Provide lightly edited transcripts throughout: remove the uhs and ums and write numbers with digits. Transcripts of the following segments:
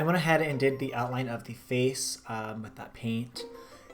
I went ahead and did the outline of the face with that paint.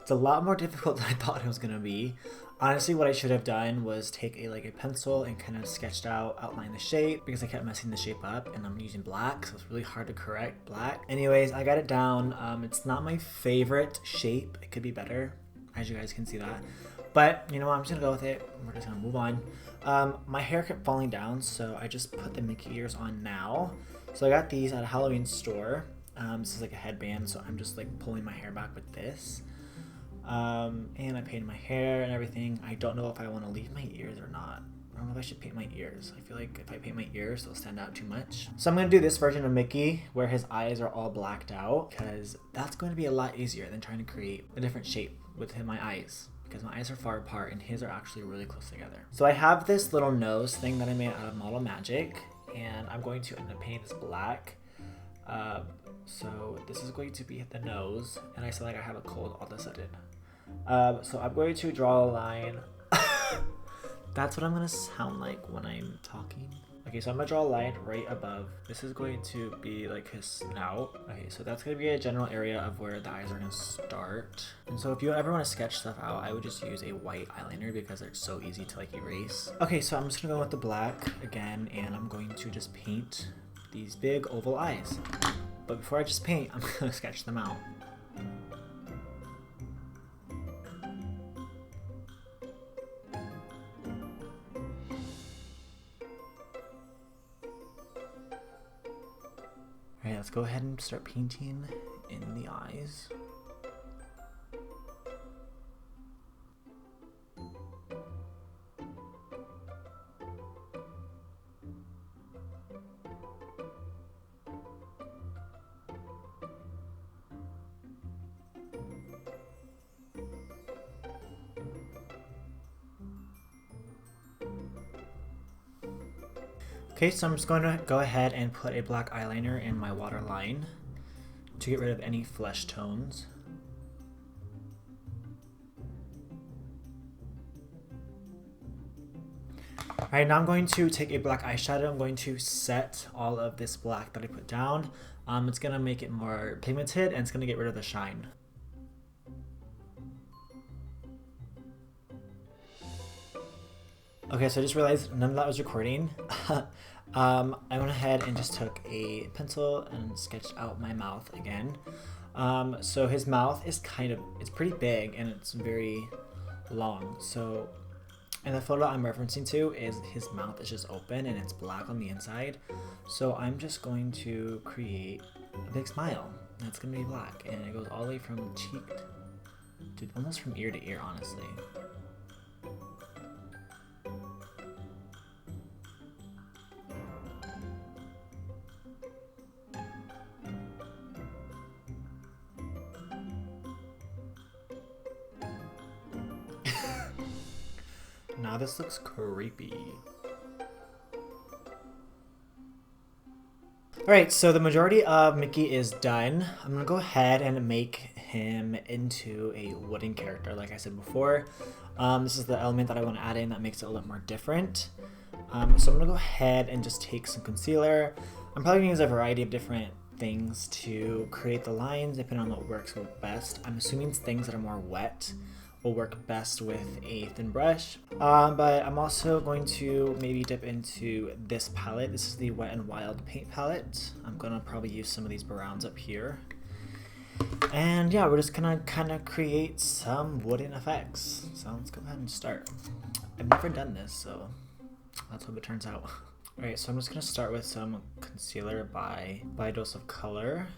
It's a lot more difficult than I thought it was going to be. Honestly, what I should have done was take a pencil and kind of sketched out, outline the shape, because I kept messing the shape up and I'm using black, so it's really hard to correct black. Anyways, I got it down. It's not my favorite shape. It could be better, as you guys can see that. But you know what, I'm just gonna go with it. We're just gonna move on. My hair kept falling down, so I just put the Mickey ears on now. So I got these at a Halloween store. This is like a headband, so I'm just like pulling my hair back with this. And I painted my hair and everything. I don't know if I want to leave my ears or not. I don't know if I should paint my ears. I feel like if I paint my ears, they'll stand out too much. So I'm going to do this version of Mickey where his eyes are all blacked out, because that's going to be a lot easier than trying to create a different shape with my eyes, because my eyes are far apart and his are actually really close together. So I have this little nose thing that I made out of Model Magic, and I'm going to end up painting this black. So this is going to be the nose, and I feel like I have a cold all of a sudden. So I'm going to draw a line. That's what I'm going to sound like when I'm talking. Okay, so I'm going to draw a line right above. This is going to be like his snout. Okay, so that's going to be a general area of where the eyes are going to start. And so if you ever want to sketch stuff out, I would just use a white eyeliner because they're so easy to like erase. Okay, so I'm just going to go with the black again, and I'm going to just paint these big oval eyes. But before I just paint, I'm going to sketch them out. Alright, let's go ahead and start painting in the eyes. Okay, so I'm just going to go ahead and put a black eyeliner in my waterline to get rid of any flesh tones. Alright, now I'm going to take a black eyeshadow. I'm going to set all of this black that I put down. It's going to make it more pigmented, and it's going to get rid of the shine. Okay, so I just realized none of that was recording. I went ahead and just took a pencil and sketched out my mouth again. So his mouth is it's pretty big and it's very long. So, and the photo I'm referencing to is his mouth is just open and it's black on the inside. So I'm just going to create a big smile. That's gonna be black, and it goes all the way from cheek to almost from ear to ear, honestly. Now this looks creepy. Alright, so the majority of Mickey is done. I'm gonna go ahead and make him into a wooden character, like I said before. This is the element that I want to add in that makes it a little more different. So I'm gonna go ahead and just take some concealer. I'm probably gonna use a variety of different things to create the lines depending on what works best. I'm assuming things that are more wet will work best with a thin brush, but I'm also going to maybe dip into this palette. This is the Wet n Wild paint palette. I'm gonna probably use some of these browns up here, and yeah, we're just gonna kind of create some wooden effects. So let's go ahead and start. I've never done this, so let's hope it turns out. Alright, so I'm just gonna start with some concealer by Dose of Color.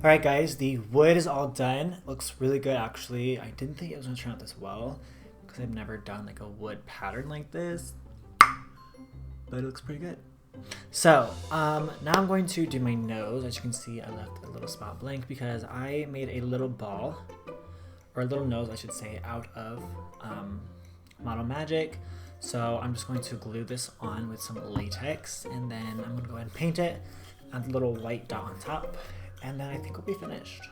Alright guys, the wood is all done. Looks really good actually. I didn't think it was going to turn out this well because I've never done like a wood pattern like this. But it looks pretty good. So, now I'm going to do my nose. As you can see, I left a little spot blank because I made a little ball, or a little nose I should say, out of Model Magic. So I'm just going to glue this on with some latex, and then I'm going to go ahead and paint it, add a little white dot on top, and then I think we'll be finished.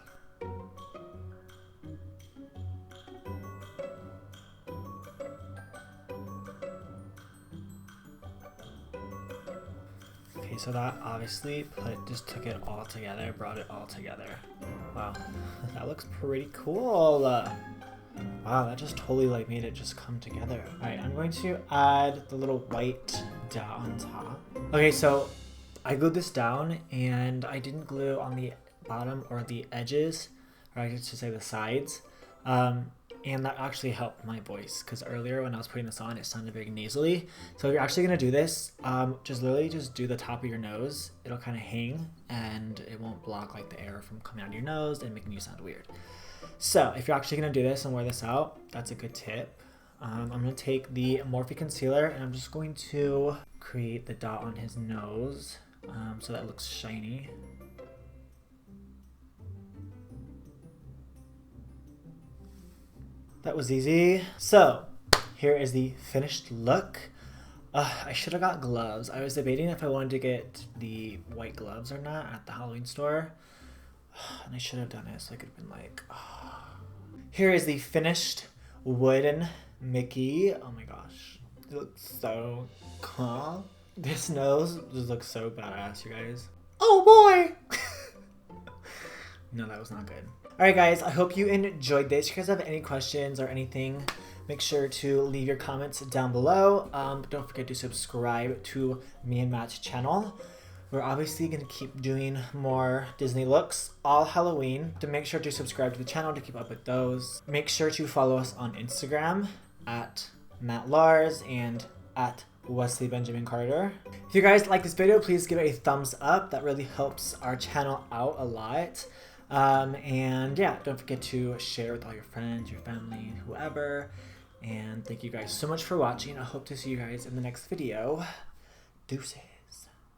Okay, so that obviously just took it all together, brought it all together. Wow, that looks pretty cool. Wow, that just totally like made it just come together. All right, I'm going to add the little white dot on top. Okay, so I glued this down and I didn't glue on the bottom or the edges, or I should say the sides. And that actually helped my voice because earlier when I was putting this on, it sounded very nasally. So if you're actually gonna do this, just literally just do the top of your nose. It'll kind of hang and it won't block like the air from coming out of your nose and making you sound weird. So if you're actually gonna do this and wear this out, that's a good tip. I'm gonna take the Morphe concealer and I'm just going to create the dot on his nose so that looks shiny. That was easy. So here is the finished look. I should have got gloves. I was debating if I wanted to get the white gloves or not at the Halloween store. And I should have done it so I could have been like, oh. Here is the finished wooden Mickey. Oh my gosh. It looks so cool. This nose just looks so badass, you guys. Oh boy! No, that was not good. Alright guys, I hope you enjoyed this. If you guys have any questions or anything, make sure to leave your comments down below. Don't forget to subscribe to me and Matt's channel. We're obviously going to keep doing more Disney looks all Halloween. To make sure to subscribe to the channel to keep up with those. Make sure to follow us on Instagram at Matt Lars and at Wesley Benjamin Carter. If you guys like this video, please give it a thumbs up. That really helps our channel out a lot. And yeah, don't forget to share with all your friends, your family, whoever. And thank you guys so much for watching. I hope to see you guys in the next video. Deuces.